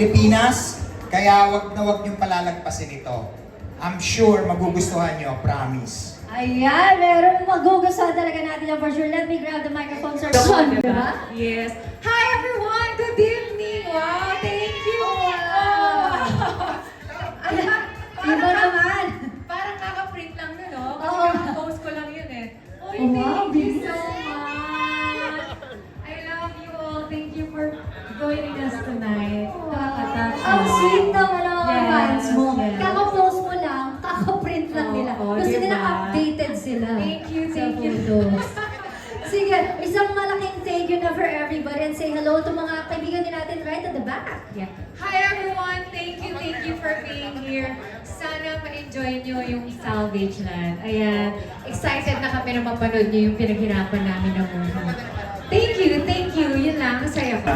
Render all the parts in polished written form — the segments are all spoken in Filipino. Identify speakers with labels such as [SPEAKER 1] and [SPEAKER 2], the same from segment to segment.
[SPEAKER 1] Pilipinas, kaya wag niyong palalagpasin ito. I'm sure magugustuhan niyo, promise.
[SPEAKER 2] Ayan, meron magugustuhan talaga natin yan for sure. Let me grab the microphone, Sir Sean, di ba?
[SPEAKER 3] Yes. Hi everyone! Good evening! Wow, thank you! Ano ba?
[SPEAKER 2] Iba naman.
[SPEAKER 3] Parang kaka-print lang nun, no? Kasi
[SPEAKER 2] Oo.
[SPEAKER 3] kaka-post ko lang yun eh. Uy,
[SPEAKER 2] Oh, wow,
[SPEAKER 3] thank you
[SPEAKER 2] bilis.
[SPEAKER 3] so much! I love you all. Thank you for joining us tonight. Nakaka-touch.
[SPEAKER 2] Ang sweet naman ang mga
[SPEAKER 3] Yes,
[SPEAKER 2] fans mo.
[SPEAKER 3] yes.
[SPEAKER 2] Kaka-post mo lang, kaka-print lang nila.
[SPEAKER 3] Oo,
[SPEAKER 2] Gusto
[SPEAKER 3] diba?
[SPEAKER 2] nila updated sila.
[SPEAKER 3] Thank you,
[SPEAKER 2] sa
[SPEAKER 3] thank you.
[SPEAKER 2] photos. Sige, isang malaking thank you na for everybody and say hello to mga kaibigan din natin right at the back.
[SPEAKER 3] Yeah. Hi everyone! Thank you for being here. Sana ma-enjoy nyo yung Salvage Land. Ayan, excited na kami na mapanood nyo yung pinaghirapan namin na movie. Thank you. Yun lang, masaya ko.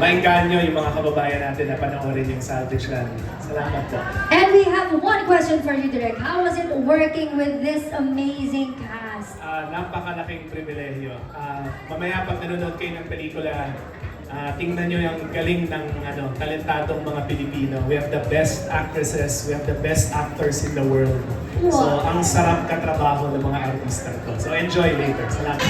[SPEAKER 4] Mainggan nyo yung mga kababayan natin na panoorin yung Salvage Land. Salamat po.
[SPEAKER 2] And we have one question for you, Direk. How was it working with this amazing cast?
[SPEAKER 4] Napakalaking pribilehyo. Mamaya pag nanonood kayo ng pelikula, tingnan nyo yung galing ng talentadong mga Pilipino. We have the best actresses, we have the best actors in the world. So,
[SPEAKER 2] Wow.
[SPEAKER 4] ang sarap katrabaho ng mga artista ko. So, enjoy later. Salamat.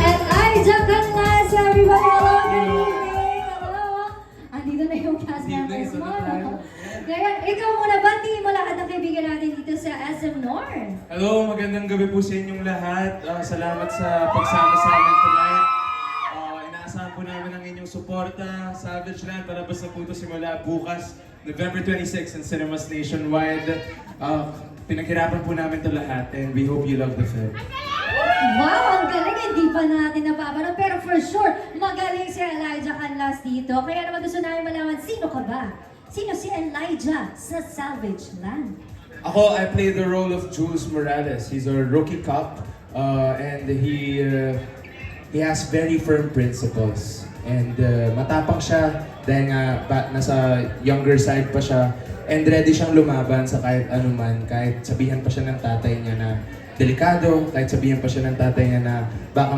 [SPEAKER 2] And Elijah Canlas, everybody, hello, good evening. Hello. Andito na yung cast members mo. Ngayon, ikaw muna, batiin mo lahat ng kaibigan natin dito sa SM North.
[SPEAKER 5] Hello, magandang gabi po sa inyong lahat. Salamat sa pagsama sa amin tonight. Inaasahan po namin ang inyong suporta. Savage Land, palabas na po ito simula bukas, November 26 in cinemas nationwide. Pinaghirapan po namin ito lahat and we hope you love the film.
[SPEAKER 2] Wow, ang galing. Hindi pa natin napapanood. Pero for sure, magaling si Elijah Canlas dito. Kaya naman gusto namin malaman, sino ka ba? Sino si Elijah sa Salvage Land?
[SPEAKER 5] Ako, I play the role of Jules Morales. He's a rookie cop and he has very firm principles. And matapang siya dahil nga nasa younger side pa siya and ready siyang lumaban sa kahit anuman, kahit sabihan pa siya ng tatay niya na delikado, kahit sabihan pa siya ng tatay niya na baka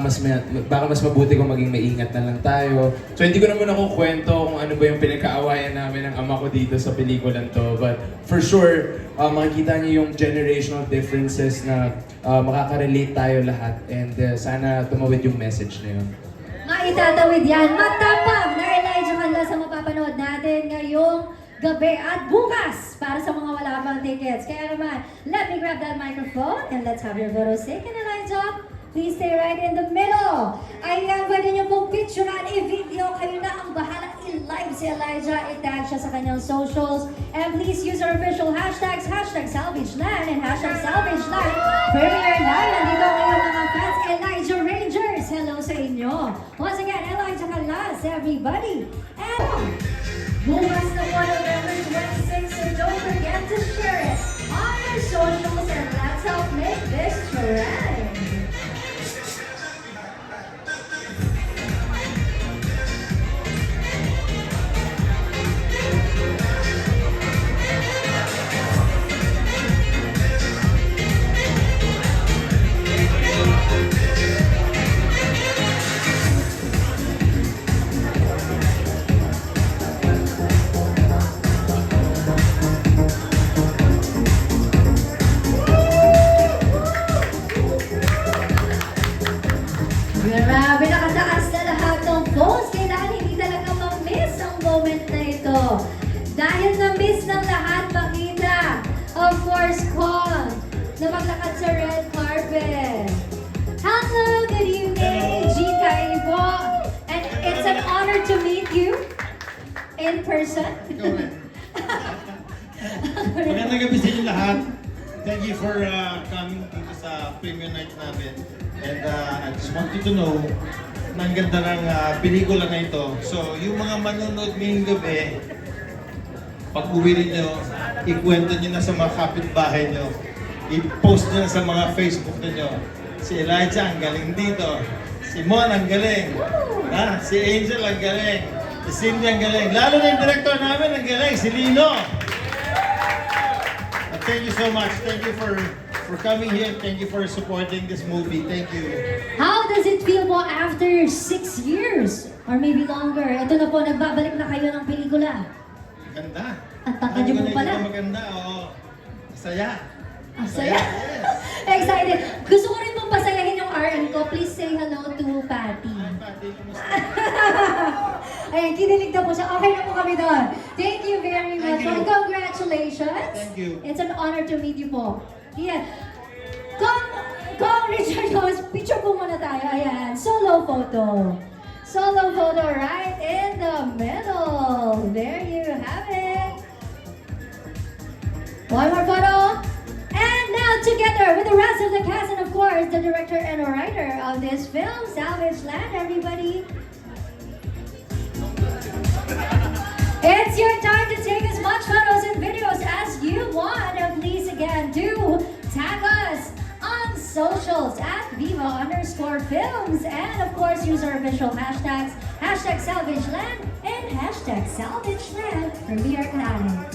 [SPEAKER 5] mas mabuti kung maging maingat na lang tayo. So hindi ko naman ako kwento kung ano ba yung pinagkaawayan namin ng ama ko dito sa pelikulan to. But for sure, makikita niyo yung generational differences na makaka-relate tayo lahat. And sana tumawid yung message na yun.
[SPEAKER 2] Maitatawid yan. Matapang na Elijah Canlas ang mapapanood natin ngayong gabi at bukas para sa mga wala pang tickets. Kaya naman, let me grab that microphone and let's have your photos taken, Elijah. Please stay right in the middle. Ayan, pwede niyo pong picturean, i-video. Kayo na ang bahala i-live si Elijah. I-tag siya sa kanyang socials. And please use our official hashtags, #SalvageLand and #SalvageLand. Premiere Live, nandito kayo mga fans. Elijah Rangers, hello sa inyo. Once again, Elijah Canlas, everybody. And bukas na po November 26, so don't forget to share it on your socials and let's help make this trend. Grabe, nakataas na lahat ng phones. Kailangan hindi talaga ma-miss ang moment na ito. Dahil na-miss ng lahat makita, of course, Kong, na maglakad sa red carpet. Hello, good evening, Gika Ibo. And it's an honor to meet you in person.
[SPEAKER 6] Magandang gabi sa inyo lahat. Thank you for coming dito sa premiere night namin. And I just want you to know na ang ganda ng pelikula na ito. So, yung mga manonood ngayong gabi, pag uwi ninyo, ikwento nyo na sa mga kapitbahay nyo. I-post nyo na sa mga Facebook ninyo. Si Elijah ang galing dito. Si Mon ang galing. Ha? Si Angel ang galing. Si Cindy ang galing. Lalo na yung director namin ang galing, si Lino. But thank you so much. Thank you for coming here. Thank you for supporting this movie. Thank you.
[SPEAKER 2] How does it feel po after 6 years? Or maybe longer? Ito na po, nagbabalik na kayo ng pelikula.
[SPEAKER 6] Maganda.
[SPEAKER 2] Ang tangkad niyo po pala.
[SPEAKER 6] Maganda, oo. Masaya.
[SPEAKER 2] Ang saya.
[SPEAKER 6] Yes.
[SPEAKER 2] Excited. Gusto ko rin pong pasayahin yung RN ko. Please say hello to Patty.
[SPEAKER 6] Hi, Patty. Kumusta?
[SPEAKER 2] Ayan, kinilig na po siya. Okay na po kami doon. Thank you very much.
[SPEAKER 6] Thank you.
[SPEAKER 2] And congratulations.
[SPEAKER 6] Thank you.
[SPEAKER 2] It's an honor to meet you po. Yeah. Kong Richard Rose, picture po muna tayo. Ayan, solo photo. Solo photo right in the middle. There you have it. One more photo. And now together with the rest of the cast and of course the director and writer of this film, Salvage Land, everybody. It's your time to take as much photos and videos as you want. And please again do tag us on socials at Viva_Films. And of course use our official hashtags, #SalvageLand and #SalvageLand from VR Canada.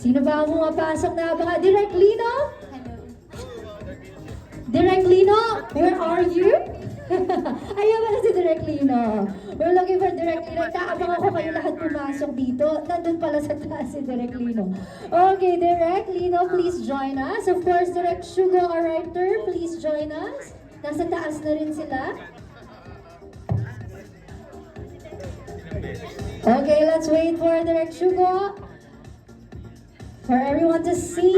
[SPEAKER 2] Sino ba ang pumapasok na baka? Direk Lino? Direk Lino, where are you? Ayaw pala si Direk Lino. We're looking for Direk Lino. Kaabang ako kayo lahat pumasok dito. Nandun pala sa taas si Direk Lino. Okay, Direk Lino, please join us. Of course, Direk Shugo, our writer, please join us. Nasa taas na rin sila. Okay, let's wait for Direk Shugo. For everyone to see.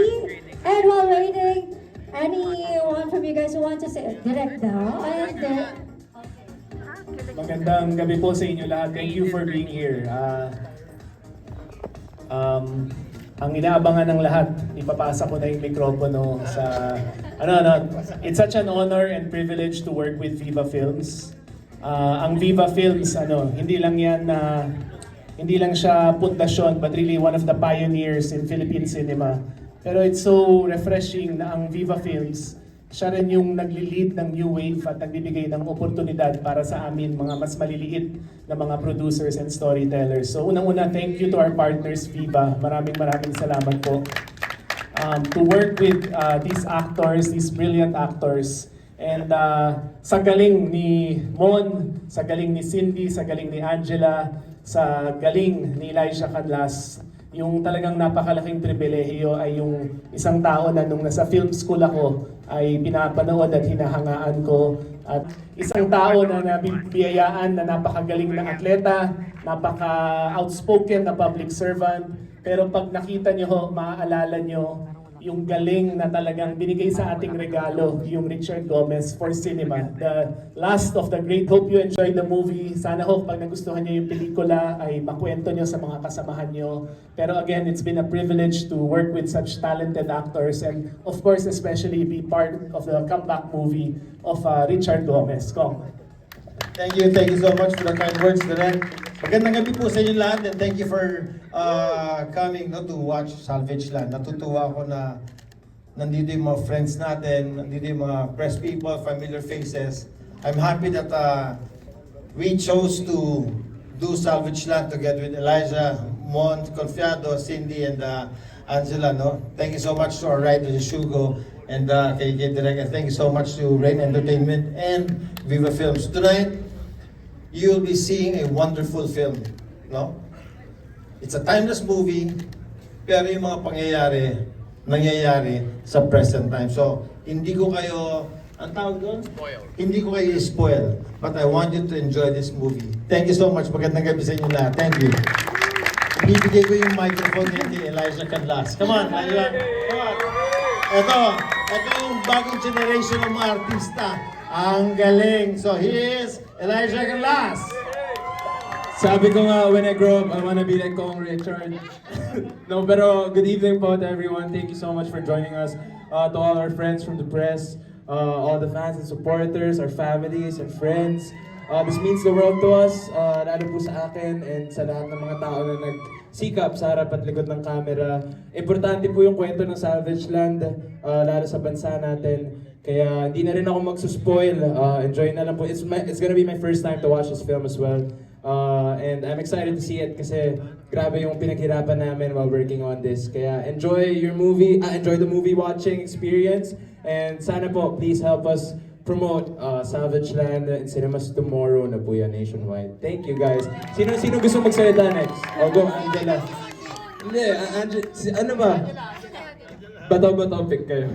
[SPEAKER 2] And while waiting, anyone from you guys who want to say direct daw? And
[SPEAKER 4] Magandang gabi po sa inyo lahat. Thank you for being here. Ang inaabangan ng lahat, ipapasa ko na yung mikropono sa... It's such an honor and privilege to work with Viva Films. Ang Viva Films, hindi lang siya pundasyon, but really one of the pioneers in Philippine cinema. Pero it's so refreshing na ang Viva Films, siya rin yung nagli-lead ng new wave at nagbibigay ng oportunidad para sa amin, mga mas maliliit na mga producers and storytellers. So unang-una, thank you to our partners, Viva. Maraming salamat po. To work with these actors, these brilliant actors, and sa galing ni Mon, sa galing ni Cindy, sa galing ni Angela, sa galing ni Elijah Canlas, yung talagang napakalaking pribilehiyo ay yung isang tao na nung nasa film school ako ay pinapanood at hinahangaan ko. At isang tao na nabibiyayaan na napakagaling na atleta, napaka-outspoken na public servant. Pero pag nakita nyo, maaalala nyo yung galing na talagang binigay sa ating regalo, yung Richard Gomez for cinema. The last of the great. Hope you enjoyed the movie. Sana ho, pag nagustuhan nyo yung pelikula, ay makwento nyo sa mga kasamahan nyo. Pero again, it's been a privilege to work with such talented actors and of course, especially be part of the comeback movie of Richard Gomez. Kong.
[SPEAKER 6] Thank you so much for the kind words, Direk. Magandang gabi po sa inyo lahat and thank you for coming to watch Salvage Land. Natutuwa ako na nandito yung mga friends natin, nandito yung mga press people, familiar faces. I'm happy that we chose to do Salvage Land together with Elijah, Mon, Confiado, Cindy, and Angela. No? Thank you so much to our writer, Shugo, and kay Direk. And thank you so much to Rain Entertainment and Viva Films. Tonight, you'll be seeing a wonderful film, no? It's a timeless movie, pero yung mga pangyayari, nangyayari sa present time. So, hindi ko kayo, ang tawag doon? Hindi ko kayo spoil, but I want you to enjoy this movie. Thank you so much. Magandang gabi sa inyo lahat. Thank you. Ibibigay ko yung microphone kay Elijah Canlas. Come on, Elijah. Come on. Ito yung bagong generation ng mga artista. Ang galing. So, he is Elijah Canlas.
[SPEAKER 5] Sabi ko nga, when I grow up, I wanna be like Kong Richard. No, pero good evening po to everyone. Thank you so much for joining us. To all our friends from the press, all the fans and supporters, our families and friends. This means the world to us, lalo po sa akin and sa lahat ng mga tao na nagsikap sa harap at likod ng camera. Importante po yung kwento ng Salvage Land, lalo sa bansa natin. Kaya hindi na rin ako magsuspoil. Enjoy na lang po. It's gonna be my first time to watch this film as well. And I'm excited to see it kasi grabe yung pinaghirapan namin while working on this. Kaya enjoy the movie watching experience. And sana po, please help us promote Salvage Land in cinemas tomorrow na po yan nationwide. Thank you guys. Sino gusto magsalita next? O go, Angela. Hindi, ano ba? Bato-bato pick kayo.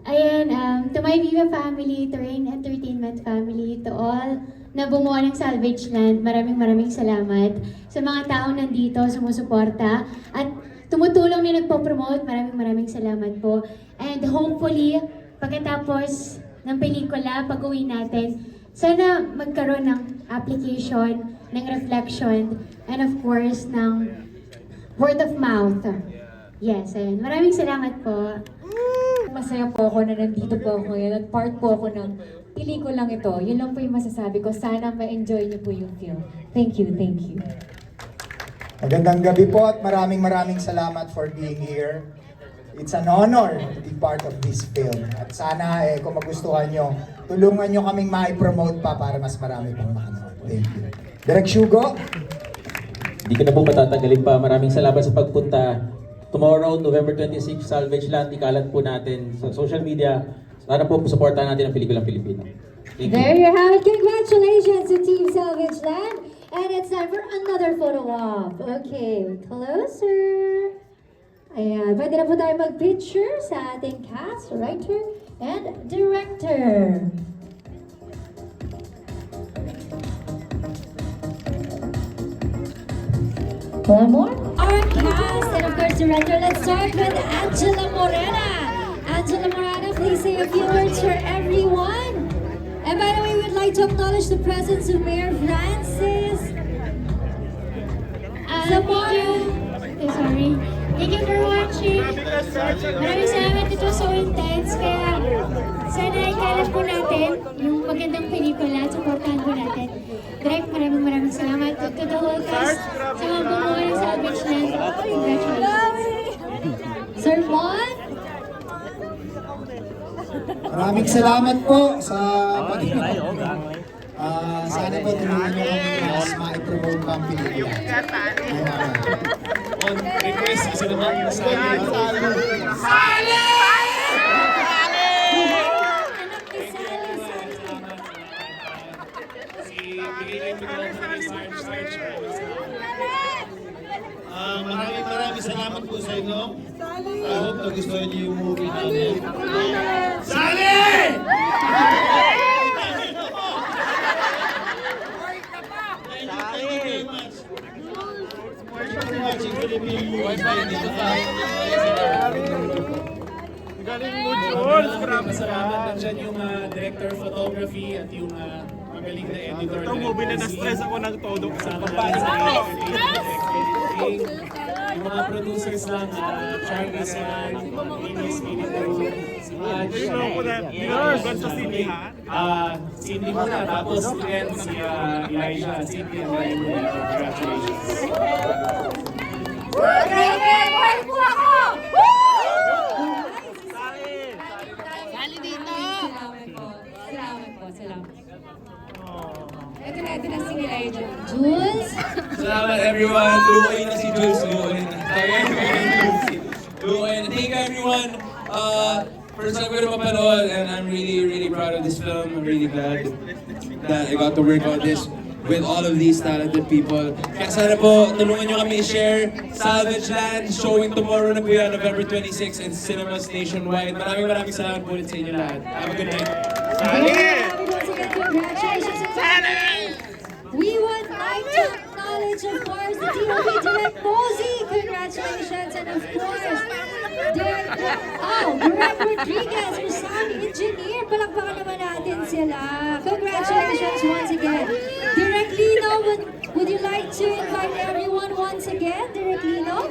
[SPEAKER 7] Ayan, to my Viva family, to Rain Entertainment family, to all na bumuo ng Salvage Land, maraming salamat. Sa mga taong nandito, sumusuporta, at tumutulong na nagpo-promote, maraming salamat po. And hopefully, pagkatapos ng pelikula, pag-uwi natin, sana magkaroon ng application, ng reflection, and of course, ng word of mouth. Yes, ayun. Maraming salamat po.
[SPEAKER 3] Masaya po ako na nandito po ako ngayon at part po ako ng pelikulang ito. Yun lang po yung masasabi ko. Sana ma-enjoy niyo po yung film. Thank you, thank you.
[SPEAKER 1] Magandang gabi po at maraming salamat for being here. It's an honor to be part of this film. At sana kung magustuhan nyo, tulungan nyo kaming ma-promote pa para mas marami pang makanood. Thank you. Direk Shugo?
[SPEAKER 8] Hindi ko na po matatagalin pa. Maraming salamat sa pagpunta. Tomorrow, November 26, Salvage Land, ikalat po natin sa social media. Sana po supportahan natin ang pelikulang Pilipino. Thank you.
[SPEAKER 2] There you have it. Congratulations to Team Salvage Land. And it's time for another photo op. Okay, closer. Ayan, pwede na po tayo mag-picture sa ating cast, writer, and director. One more. Our cast and of course director. Let's start with Angela Morena. Angela Morena, please say a few words for everyone. And by the way, we'd like to acknowledge the presence of Mayor Francis Zamora.
[SPEAKER 7] Sorry. Thank you for watching. Maraming salamat, ito so intense. Kaya sana ikalat po natin yung magandang pelikula at supportahan po natin. Direct, maraming salamat to the whole cast sa mga bumuha ng Salvage Land. Congratulations.
[SPEAKER 2] Sir Juan?
[SPEAKER 1] Maraming salamat po sa pag-ibig. Sana po tulungan nyo kami mas ma-promote pa ang pelikula.
[SPEAKER 4] On request, isa naman sa
[SPEAKER 6] Maraming salamat po sa inyo. I hope nagustuhan niyo yung movie namin. Sali! Thank you very much. Watching Philippine movies.
[SPEAKER 4] Galing mo, Jules! Masalamat nandiyan yung director of photography at yung magaling na editor. Ito, movie na na-stress ako ng todo. Kasama natin sa editing. Yung mga producers lang, Charlie Swan, Venus Pinito, si Madge, Cindy muna, tapos again si Elijah, Cindy and Ryan. Congratulations!
[SPEAKER 3] Salamat. Ito na si Elijah.
[SPEAKER 2] Jules?
[SPEAKER 5] Salamat everyone. Luoy na si Jules. Luoy na. Thank you everyone. First time ko na mapanood and I'm really proud of this film. I'm really glad that I got to work on this with all of these talented people. Kaya sana po, tulungan nyo kami i-share Salvage Land, showing tomorrow na po yan, November 26 in cinemas nationwide. Maraming salamat po ulit sa inyo lahat. Have a good night.
[SPEAKER 2] Once again, congratulations. We would like to acknowledge, of course, the TOP Direct Mozy. Congratulations. And of course, Direct Rodriguez, our sound engineer. Palakpakan naman natin sila. Congratulations once again. to invite everyone once again, Direk Lino.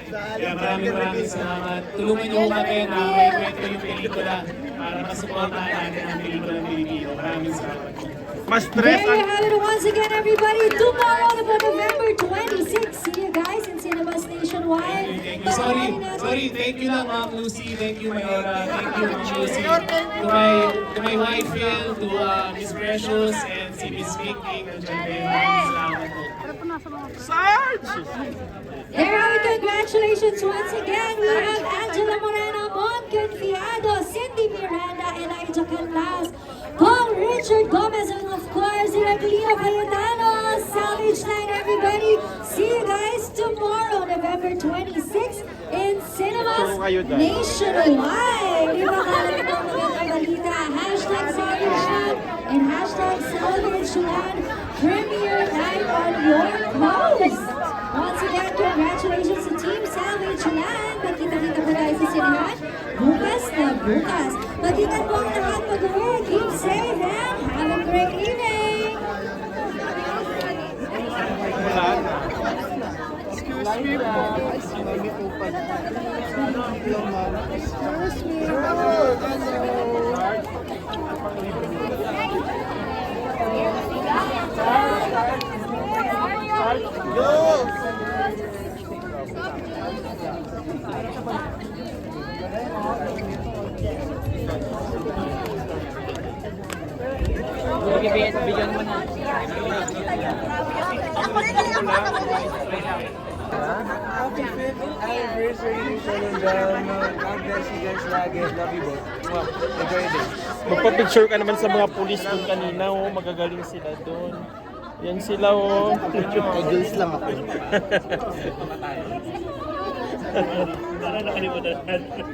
[SPEAKER 4] Kaya maraming salamat. Tulungan niyo kami na may kwento yung pelikula para masuportahan natin ang pelikula ng Pilipino. Maraming salamat.
[SPEAKER 2] There you have it once again, everybody. Tomorrow, November 26. See you guys in cinemas nationwide.
[SPEAKER 4] Thank you. Sorry. Thank you lang, Ma'am Lucy. Thank you, Mayora. Thank you, Ma'am Lucy. To my wife, Phil, to Miss Precious, and si Miss Vicky. Maraming salamat po.
[SPEAKER 2] There are congratulations once again. We have Angela Moreno, Mon Confiado, Cindy Miranda, Elijah Canlas, Paul Richard Gomez, and of course, Leo Cayetano. Salvage Line, everybody. See you guys tomorrow, November 26th in cinemas nationwide. Ipakalaman ng mga balita. Hashtag Salvage Land and hashtag Salvage Land. Premiere live on your post. Once again, congratulations to Team Salvage Land. Magkita-kita po tayo sa sinihan. Bukas na bukas. Mag-ingat po ang lahat mag-work. Keep safe and have a great evening.
[SPEAKER 9] Happy 5th anniversary Shalom. God bless you guys lagi. Love you both. Enjoy your day.
[SPEAKER 10] Magpa-picture ka naman sa mga pulis doon kanina, oh. Magagaling sila doon. Yan sila, oh.
[SPEAKER 9] Jules lang ako.
[SPEAKER 10] Para nakalimutan natin.